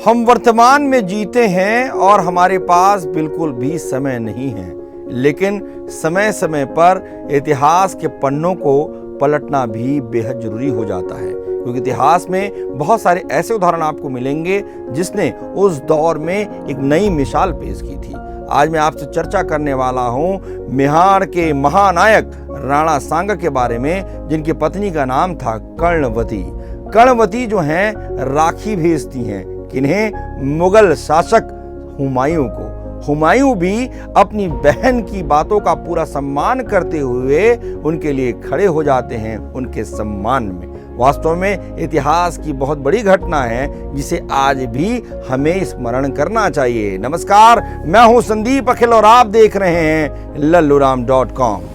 हम वर्तमान में जीते हैं और हमारे पास बिल्कुल भी समय नहीं है, लेकिन समय समय पर इतिहास के पन्नों को पलटना भी बेहद जरूरी हो जाता है, क्योंकि इतिहास में बहुत सारे ऐसे उदाहरण आपको मिलेंगे जिसने उस दौर में एक नई मिसाल पेश की थी। आज मैं आपसे चर्चा करने वाला हूं मेवाड़ के महानायक राणा सांगा के बारे में, जिनकी पत्नी का नाम था कर्णवती। कर्णवती जो हैं राखी भेजती हैं किन्हें? मुगल शासक हुमायूं को। हुमायूं भी अपनी बहन की बातों का पूरा सम्मान करते हुए उनके लिए खड़े हो जाते हैं उनके सम्मान में। वास्तव में इतिहास की बहुत बड़ी घटना है जिसे आज भी हमें स्मरण करना चाहिए। नमस्कार, मैं हूं संदीप अखिल और आप देख रहे हैं लल्लूराम.com।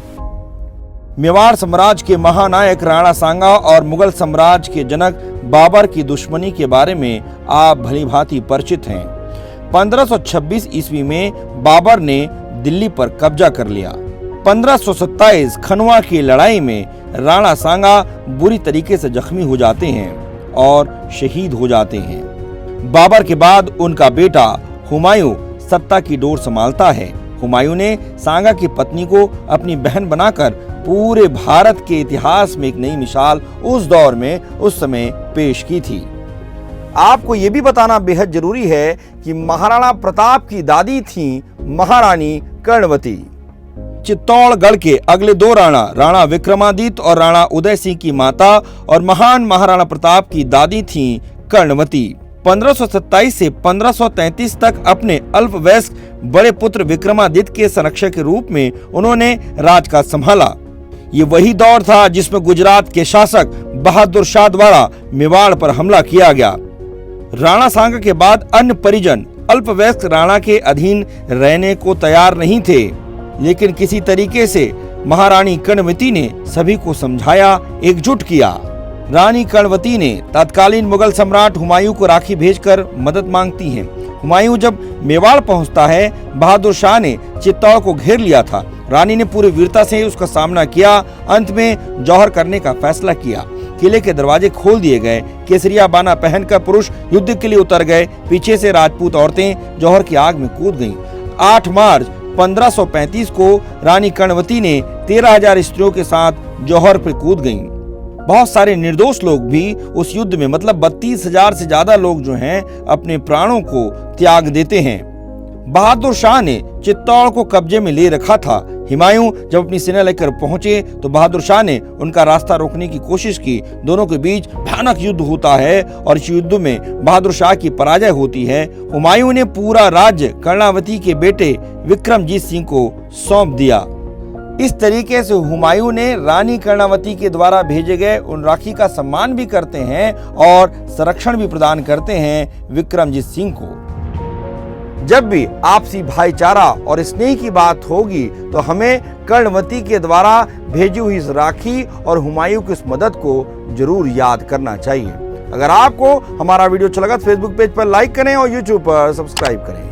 मेवाड़ साम्राज्य के महानायक राणा सांगा और मुगल साम्राज्य के जनक बाबर की दुश्मनी के बारे में आप भलीभांति परिचित हैं। 1526 ईस्वी में बाबर ने दिल्ली पर कब्जा कर लिया। 1527 खनवा की लड़ाई में राणा सांगा बुरी तरीके से जख्मी हो जाते हैं और शहीद हो जाते हैं। बाबर के बाद उनका बेटा हुमायूं सत्ता की डोर संभालता है। हुमायूं ने सांगा की पत्नी को अपनी बहन बनाकर पूरे भारत के इतिहास में एक नई मिसाल उस दौर में उस समय पेश की थी। आपको ये भी बताना बेहद जरूरी है कि महाराणा प्रताप की दादी थी महारानी कर्णवती। चित्तौड़गढ़ के अगले दो राणा, राणा विक्रमादित्य और राणा उदय सिंह की माता और महान महाराणा प्रताप की दादी थी कर्णवती। 1527 से 1533 तक अपने अल्पवयस्क बड़े पुत्र विक्रमादित्य के संरक्षक के रूप में उन्होंने राजकाज संभाला। ये वही दौर था जिसमें गुजरात के शासक बहादुर शाह द्वारा मेवाड़ पर हमला किया गया। राणा सांगा के बाद अन्य परिजन अल्पवयस्क राणा के अधीन रहने को तैयार नहीं थे, लेकिन किसी तरीके से महारानी कर्णवती ने सभी को समझाया, एकजुट किया। रानी कर्णवती ने तत्कालीन मुगल सम्राट हुमायूं को राखी भेजकर मदद मांगती हैं। हुमायूं जब मेवाड़ पहुंचता है, बहादुर शाह ने चित्तौड़ को घेर लिया था। रानी ने पूरी वीरता से उसका सामना किया। अंत में जौहर करने का फैसला किया। किले के दरवाजे खोल दिए गए। केसरिया बाना पहनकर पुरुष युद्ध के लिए उतर गए। पीछे से राजपूत औरतें जौहर की आग में कूद गईं। 8 मार्च 1535 को रानी कर्णवती ने 13,000 स्त्रियों के साथ जौहर पर कूद गईं। बहुत सारे निर्दोष लोग भी उस युद्ध में, मतलब 32,000 से ज्यादा लोग जो हैं अपने प्राणों को त्याग देते हैं। बहादुर शाह ने चित्तौड़ को कब्जे में ले रखा था। हुमायूं जब अपनी सेना लेकर पहुंचे तो बहादुर शाह ने उनका रास्ता रोकने की कोशिश की। दोनों के बीच भयानक युद्ध होता है और इस युद्ध में बहादुर शाह की पराजय होती है। हुमायूं ने पूरा राज्य कर्णावती के बेटे विक्रमजीत सिंह को सौंप दिया। इस तरीके से हुमायूं ने रानी कर्णावती के द्वारा भेजे गए उन राखी का सम्मान भी करते हैं और संरक्षण भी प्रदान करते हैं विक्रमजीत सिंह को। जब भी आपसी भाईचारा और स्नेह की बात होगी तो हमें कर्णवती के द्वारा भेजी हुई इस राखी और हुमायूं की इस मदद को जरूर याद करना चाहिए। अगर आपको हमारा वीडियो अच्छा लगा तो फेसबुक पेज पर लाइक करें और यूट्यूब पर सब्सक्राइब करें।